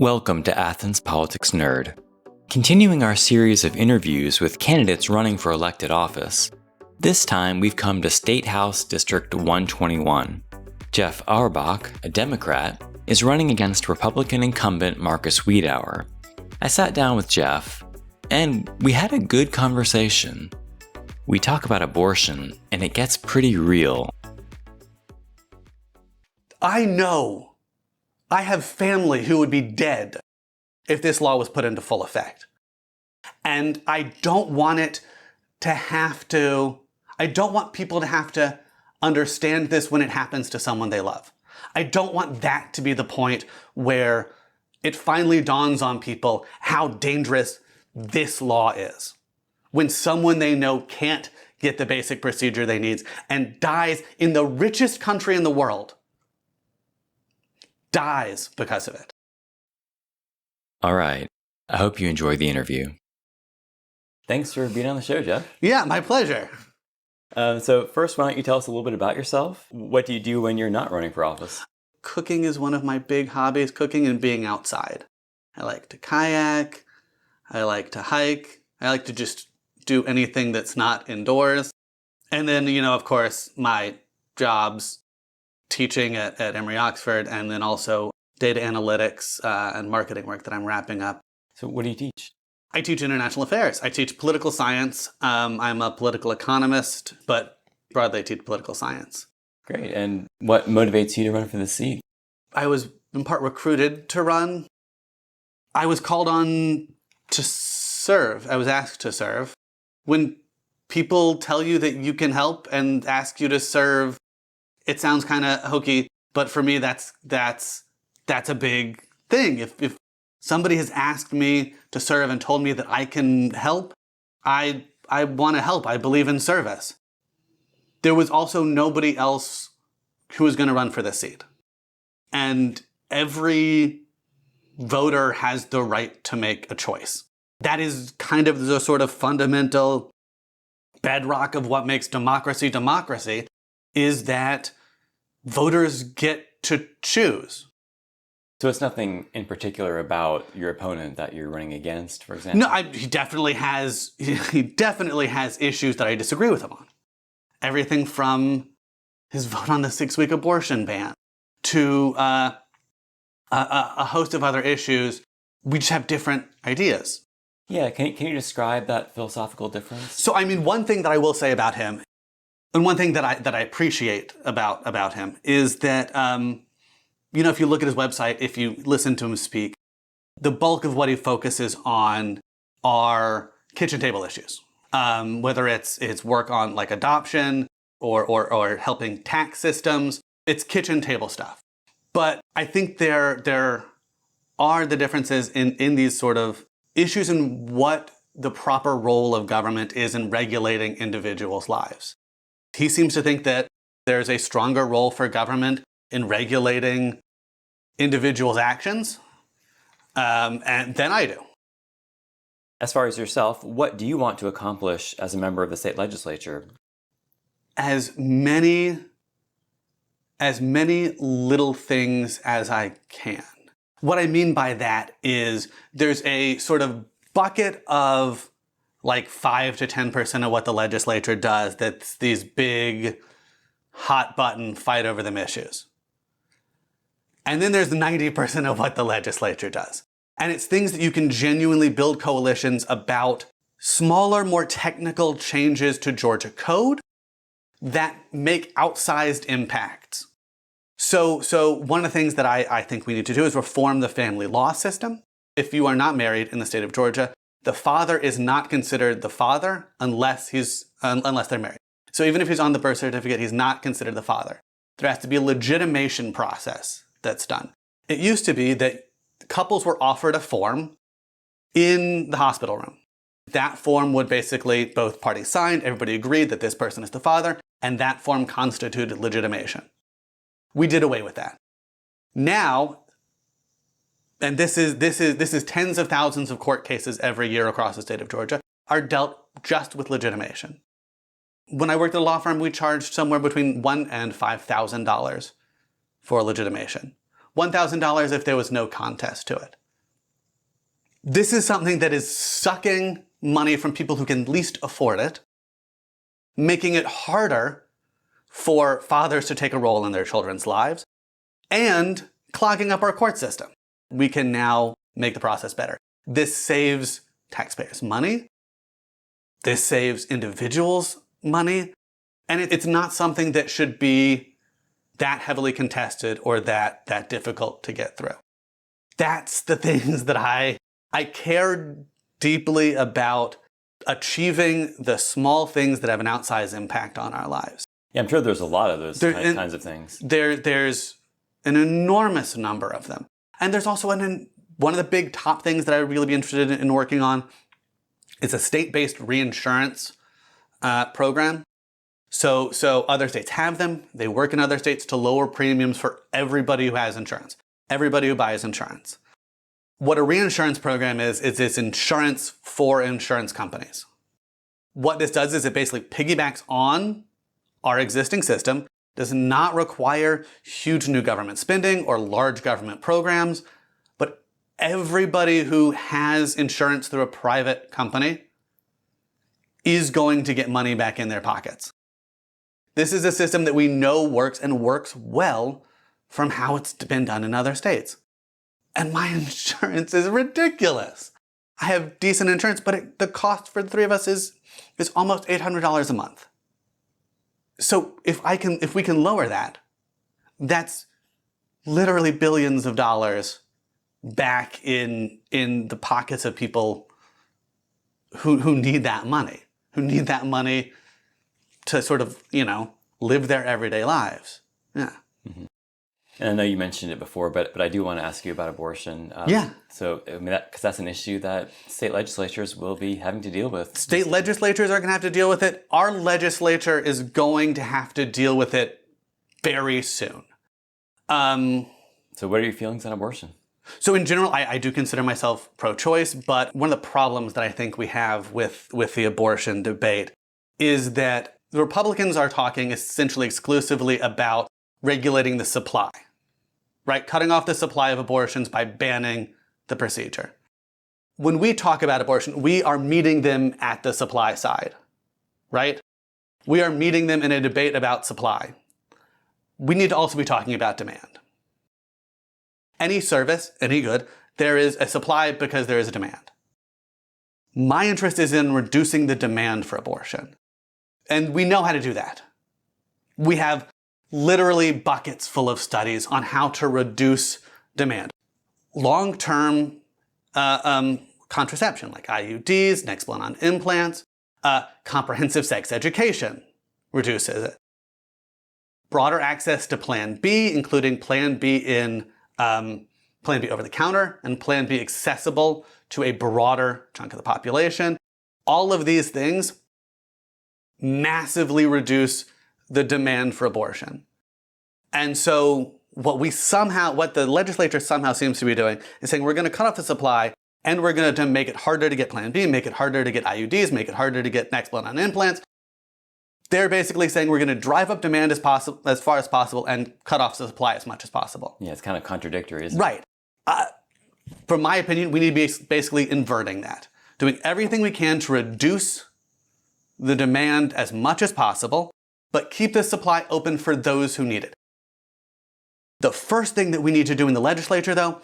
Welcome to Athens Politics Nerd. Continuing our series of interviews with candidates running for elected office, this time we've come to State House District 121. Jeff Auerbach, a Democrat, is running against Republican incumbent Marcus Wiedauer. I sat down with Jeff, and we had a good conversation. We talk about abortion, and it gets pretty real. I know I have family who would be dead if this law was put into full effect. And I don't want people to have to understand this when it happens to someone they love. I don't want that to be the point where it finally dawns on people how dangerous this law is. When someone they know can't get the basic procedure they need and dies in the richest country in the world, dies because of it. All right. I hope you enjoyed the interview. Thanks for being on the show, Jeff. Yeah, my pleasure. So first, why don't you tell us a little bit about yourself? What do you do when you're not running for office? Cooking is one of my big hobbies, cooking and being outside. I like to kayak. I like to hike. I like to just do anything that's not indoors. And then, of course, my jobs, teaching at Emory-Oxford, and then also data analytics and marketing work that I'm wrapping up. So what do you teach? I teach international affairs. I teach political science. I'm a political economist, but broadly I teach political science. Great. And what motivates you to run for the seat? I was in part recruited to run. I was called on to serve. I was asked to serve. When people tell you that you can help and ask you to serve, it sounds kind of hokey, but for me, that's a big thing. If somebody has asked me to serve and told me that I can help, I want to help. I believe in service. There was also nobody else who was going to run for this seat. And every voter has the right to make a choice. That is kind of the sort of fundamental bedrock of what makes democracy democracy, is that voters get to choose. So it's nothing in particular about your opponent that you're running against, for example? No, he definitely has issues that I disagree with him on. Everything from his vote on the 6-week abortion ban to a host of other issues. We just have different ideas. Yeah, can you describe that philosophical difference? So, one thing that I will say about him, and one thing that I appreciate about him, is that, if you look at his website, if you listen to him speak, the bulk of what he focuses on are kitchen table issues. Whether it's work on like adoption or helping tax systems, it's kitchen table stuff. But I think there are the differences in these sort of issues in what the proper role of government is in regulating individuals' lives. He seems to think that there's a stronger role for government in regulating individuals' actions and than I do. As far as yourself, what do you want to accomplish as a member of the state legislature? As many little things as I can. What I mean by that is there's a sort of bucket of like 5 to 10% of what the legislature does that's these big, hot button fight over them issues. And then there's 90% of what the legislature does. And it's things that you can genuinely build coalitions about, smaller, more technical changes to Georgia code that make outsized impacts. So one of the things that I think we need to do is reform the family law system. If you are not married in the state of Georgia, the father is not considered the father unless they're married. So even if he's on the birth certificate, he's not considered the father. There has to be a legitimation process that's done. It used to be that couples were offered a form in the hospital room. That form would basically, both parties signed, everybody agreed that this person is the father, and that form constituted legitimation. We did away with that. Now, and this is tens of thousands of court cases every year across the state of Georgia, are dealt just with legitimation. When I worked at a law firm, we charged somewhere between $1,000 and $5,000 for legitimation. $1,000 if there was no contest to it. This is something that is sucking money from people who can least afford it, making it harder for fathers to take a role in their children's lives, and clogging up our court system. We can now make the process better. This saves taxpayers money. This saves individuals money. And it's not something that should be that heavily contested or that difficult to get through. That's the things that I care deeply about, achieving the small things that have an outsized impact on our lives. Yeah, I'm sure there's a lot of those kinds of things. There's an enormous number of them. And there's also one of the big top things that I would really be interested in working on is a state-based reinsurance program. So other states have them. They work in other states to lower premiums for everybody who has insurance, everybody who buys insurance. What a reinsurance program is it's insurance for insurance companies. What this does is it basically piggybacks on our existing system, does not require huge new government spending or large government programs, but everybody who has insurance through a private company is going to get money back in their pockets. This is a system that we know works and works well from how it's been done in other states. And my insurance is ridiculous. I have decent insurance, but the cost for the three of us is almost $800 a month. So if we can lower that, that's literally billions of dollars back in the pockets of people who need that money to sort of, live their everyday lives. Yeah. Mm-hmm. And I know you mentioned it before, but I do want to ask you about abortion. Yeah. So, because that's an issue that state legislatures will be having to deal with. State legislatures are going to have to deal with it. Our legislature is going to have to deal with it very soon. So what are your feelings on abortion? So in general, I do consider myself pro-choice, but one of the problems that I think we have with the abortion debate is that the Republicans are talking essentially exclusively about regulating the supply, right? Cutting off the supply of abortions by banning the procedure. When we talk about abortion, we are meeting them at the supply side, right? We are meeting them in a debate about supply. We need to also be talking about demand. Any service, any good, there is a supply because there is a demand. My interest is in reducing the demand for abortion. And we know how to do that. We have literally buckets full of studies on how to reduce demand. Long-term contraception, like IUDs, Nexplanon implants, comprehensive sex education reduces it. Broader access to Plan B, including Plan B in Plan B over the counter and Plan B accessible to a broader chunk of the population. All of these things massively reduce the demand for abortion. And so what the legislature somehow seems to be doing is saying we're going to cut off the supply and we're going to make it harder to get Plan B, make it harder to get IUDs, make it harder to get Nexplanon implants. They're basically saying we're going to drive up demand as far as possible and cut off the supply as much as possible. Yeah, it's kind of contradictory, isn't it? Right. From my opinion, we need to be basically inverting that. Doing everything we can to reduce the demand as much as possible, but keep the supply open for those who need it. The first thing that we need to do in the legislature, though,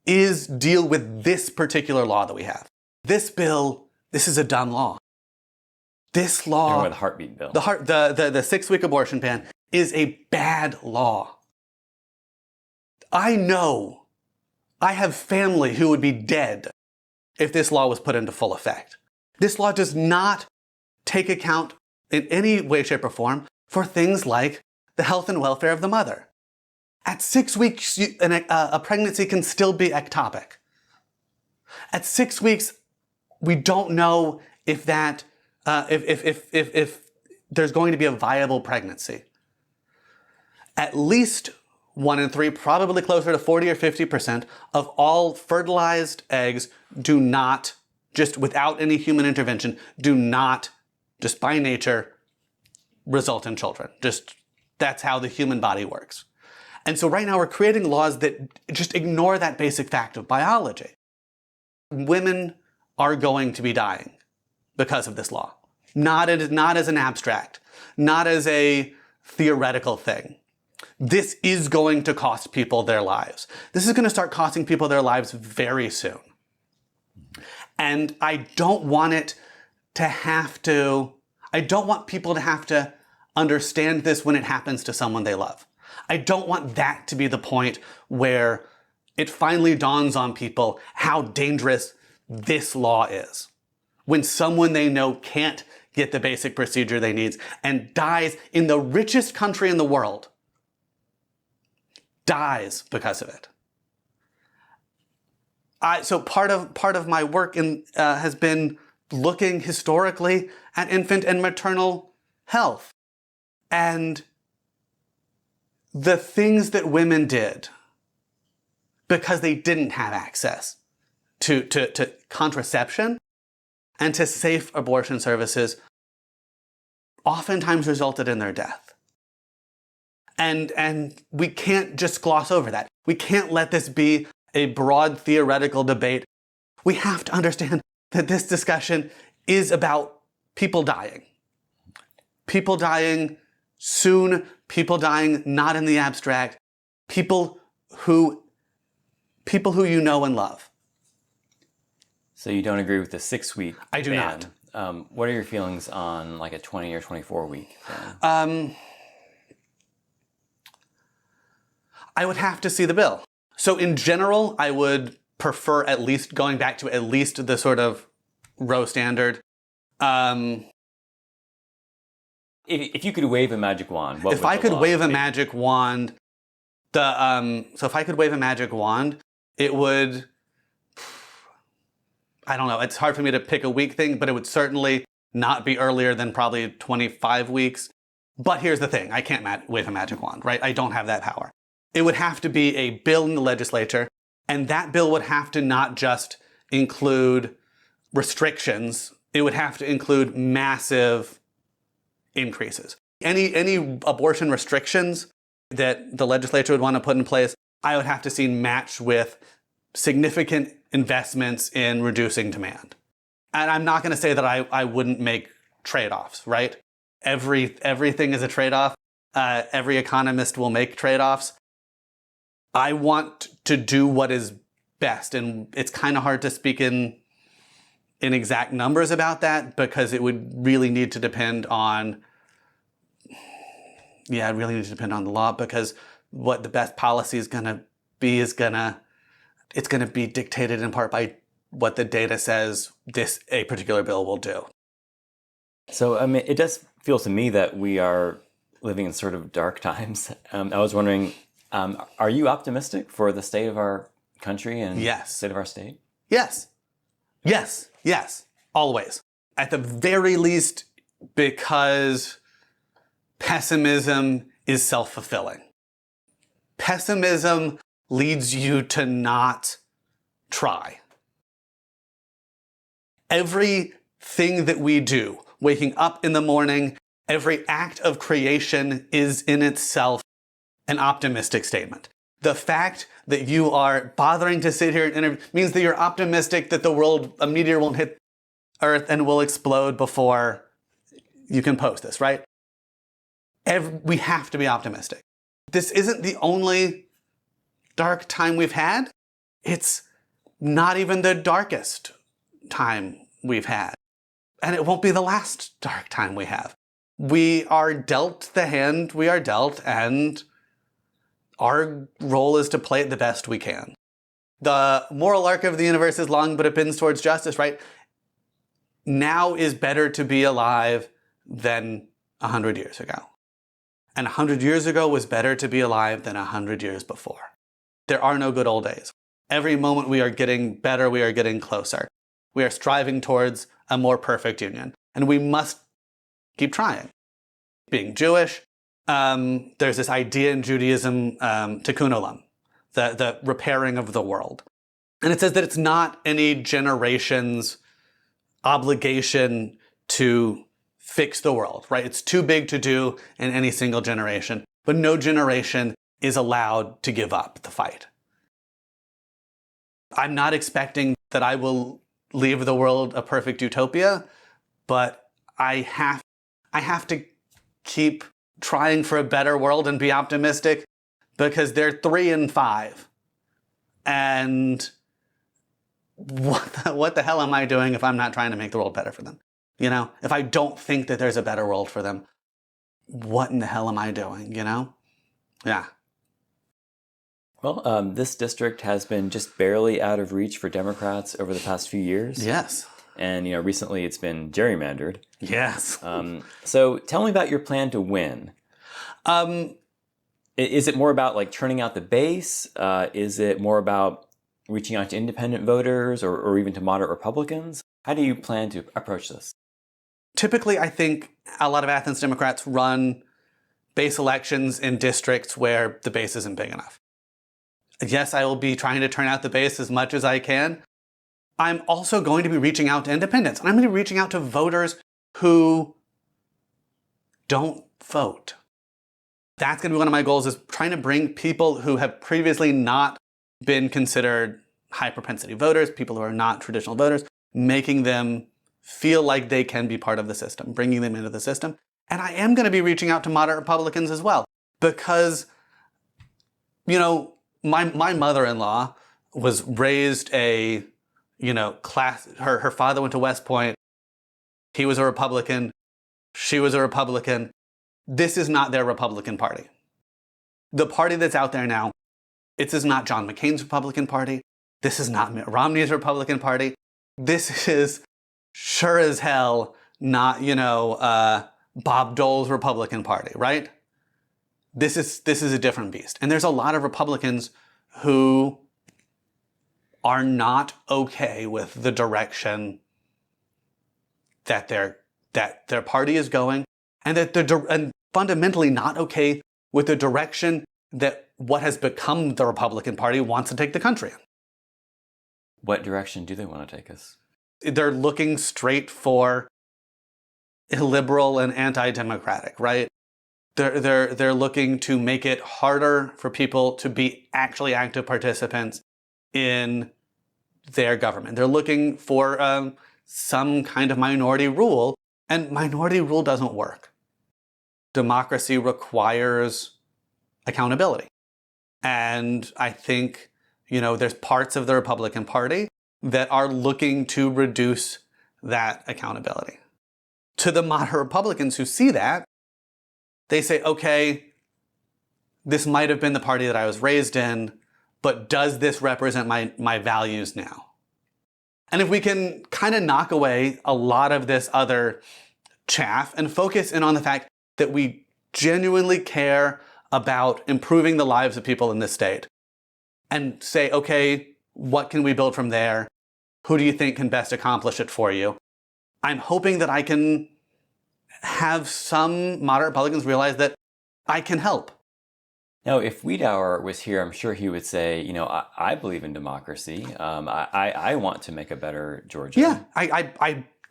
is deal with this particular law that we have. This bill, this is a dumb law. This law, the heartbeat bill, the 6-week abortion ban is a bad law. I know I have family who would be dead if this law was put into full effect. This law does not take account in any way, shape, or form for things like the health and welfare of the mother. At 6 weeks, a pregnancy can still be ectopic. At 6 weeks, we don't know if there's going to be a viable pregnancy. At least 1 in 3, probably closer to 40 or 50% of all fertilized eggs do not, just without any human intervention, do not, just by nature, result in children. That's how the human body works. And so right now we're creating laws that just ignore that basic fact of biology. Women are going to be dying because of this law. Not as an abstract, not as a theoretical thing. This is going to cost people their lives. This is going to start costing people their lives very soon. And I don't want people to have to understand this when it happens to someone they love. I don't want that to be the point where it finally dawns on people how dangerous this law is. When someone they know can't get the basic procedure they need and dies in the richest country in the world, dies because of it. So part of my work has been looking historically at infant and maternal health and the things that women did because they didn't have access to contraception and to safe abortion services oftentimes resulted in their death. And we can't just gloss over that. We can't let this be a broad theoretical debate. We have to understand that this discussion is about people dying. People dying soon, people dying not in the abstract, people who you know and love. So you don't agree with the 6-week ban? I do not. What are your feelings on like a 20 or 24-week ban? I would have to see the bill. So in general, I would prefer at least going back to at least the sort of Roe standard. If you could wave a magic wand, what would the law be? If I could wave a magic wand, it would, I don't know, it's hard for me to pick a week thing, but it would certainly not be earlier than probably 25 weeks. But here's the thing, I can't wave a magic wand, right? I don't have that power. It would have to be a bill in the legislature, and that bill would have to not just include restrictions, it would have to include massive increases. Any abortion restrictions that the legislature would want to put in place, I would have to see matched with significant investments in reducing demand. And I'm not going to say that I wouldn't make trade-offs, right? Everything is a trade-off. Every economist will make trade-offs. I want to do what is best, and it's kind of hard to speak in exact numbers about that because it would really need to depend on the law, because what the best policy is going to be it's going to be dictated in part by what the data says a particular bill will do. So, I mean, it does feel to me that we are living in sort of dark times. I was wondering, are you optimistic for the state of our country and state of our state? Yes. Yes. Yes. Always. At the very least, because pessimism is self-fulfilling. Pessimism leads you to not try. Everything that we do, waking up in the morning, every act of creation is in itself an optimistic statement. The fact that you are bothering to sit here and interview means that you're optimistic that a meteor won't hit Earth and will explode before you can post this, right? We have to be optimistic. This isn't the only dark time we've had. It's not even the darkest time we've had. And it won't be the last dark time we have. We are dealt the hand we are dealt, and our role is to play it the best we can. The moral arc of the universe is long, but it bends towards justice, right? Now is better to be alive than 100 years ago. And 100 years ago was better to be alive than 100 years before. There are no good old days. Every moment we are getting better, we are getting closer. We are striving towards a more perfect union. And we must keep trying. Being Jewish, there's this idea in Judaism, tikkun olam, the repairing of the world. And it says that it's not any generation's obligation to fix the world, right? It's too big to do in any single generation, but no generation is allowed to give up the fight. I'm not expecting that I will leave the world a perfect utopia, but I have to keep trying for a better world and be optimistic, because they're 3 and 5. And what the hell am I doing if I'm not trying to make the world better for them? You know, if I don't think that there's a better world for them, what in the hell am I doing, you know? Yeah. Well, this district has been just barely out of reach for Democrats over the past few years. Yes. And, recently it's been gerrymandered. Yes. So tell me about your plan to win. Is it more about like turning out the base? Is it more about reaching out to independent voters or even to moderate Republicans? How do you plan to approach this? Typically, I think a lot of Athens Democrats run base elections in districts where the base isn't big enough. Yes, I will be trying to turn out the base as much as I can. I'm also going to be reaching out to independents. And I'm going to be reaching out to voters who don't vote. That's going to be one of my goals, is trying to bring people who have previously not been considered high propensity voters, people who are not traditional voters, making them feel like they can be part of the system, bringing them into the system. And I am going to be reaching out to moderate Republicans as well, because, my mother-in-law was raised her father went to West Point. He was a Republican. She was a Republican. This is not their Republican Party. The party that's out there now, this is not John McCain's Republican Party. This is not Mitt Romney's Republican Party. This is sure as hell not, Bob Dole's Republican Party, right? This is a different beast. And there's a lot of Republicans who are not okay with the direction that their party is going, and and fundamentally not okay with the direction that what has become the Republican Party wants to take the country in. What direction do they want to take us? They're looking straight for illiberal and anti-democratic, right? They're looking to make it harder for people to be actually active participants in their government. They're looking for some kind of minority rule, and minority rule doesn't work. Democracy requires accountability. And I think, there's parts of the Republican Party that are looking to reduce that accountability. To the moderate Republicans who see that, they say, okay, this might have been the party that I was raised in, but does this represent my values now? And if we can kind of knock away a lot of this other chaff and focus in on the fact that we genuinely care about improving the lives of people in this state, and say, okay, what can we build from there? Who do you think can best accomplish it for you? I'm hoping that I can have some moderate Republicans realize that I can help. Now, if Wiedauer was here, I'm sure he would say, I believe in democracy. I want to make a better Georgia. Yeah,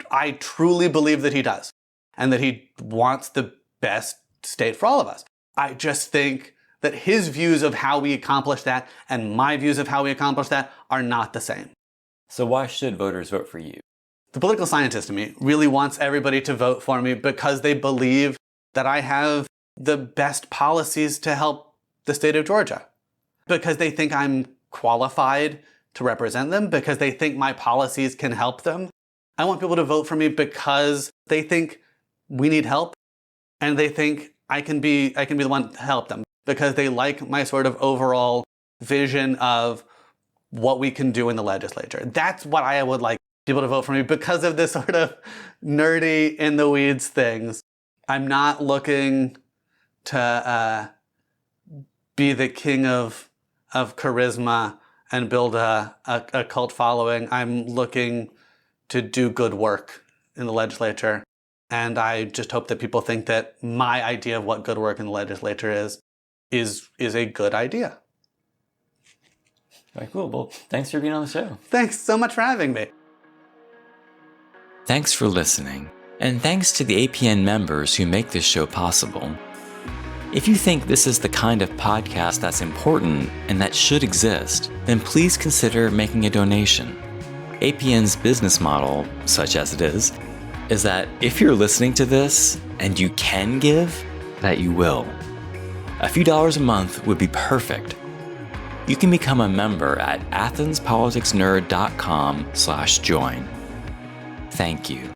I truly believe that he does, and that he wants the best state for all of us. I just think that his views of how we accomplish that and my views of how we accomplish that are not the same. So why should voters vote for you? The political scientist in me really wants everybody to vote for me because they believe that I have the best policies to help the state of Georgia. Because they think I'm qualified to represent them, because they think my policies can help them. I want people to vote for me because they think we need help, and they think I can be the one to help them, because they like my sort of overall vision of what we can do in the legislature. That's what I would like people to vote for me, because of this sort of nerdy in the weeds things. I'm not looking to be the king of charisma and build a cult following. I'm looking to do good work in the legislature. And I just hope that people think that my idea of what good work in the legislature is a good idea. Very cool. Well, thanks for being on the show. Thanks so much for having me. Thanks for listening. And thanks to the APN members who make this show possible. If you think this is the kind of podcast that's important and that should exist, then please consider making a donation. APN's business model, such as it is that if you're listening to this and you can give, that you will. A few dollars a month would be perfect. You can become a member at athenspoliticsnerd.com/join. Thank you.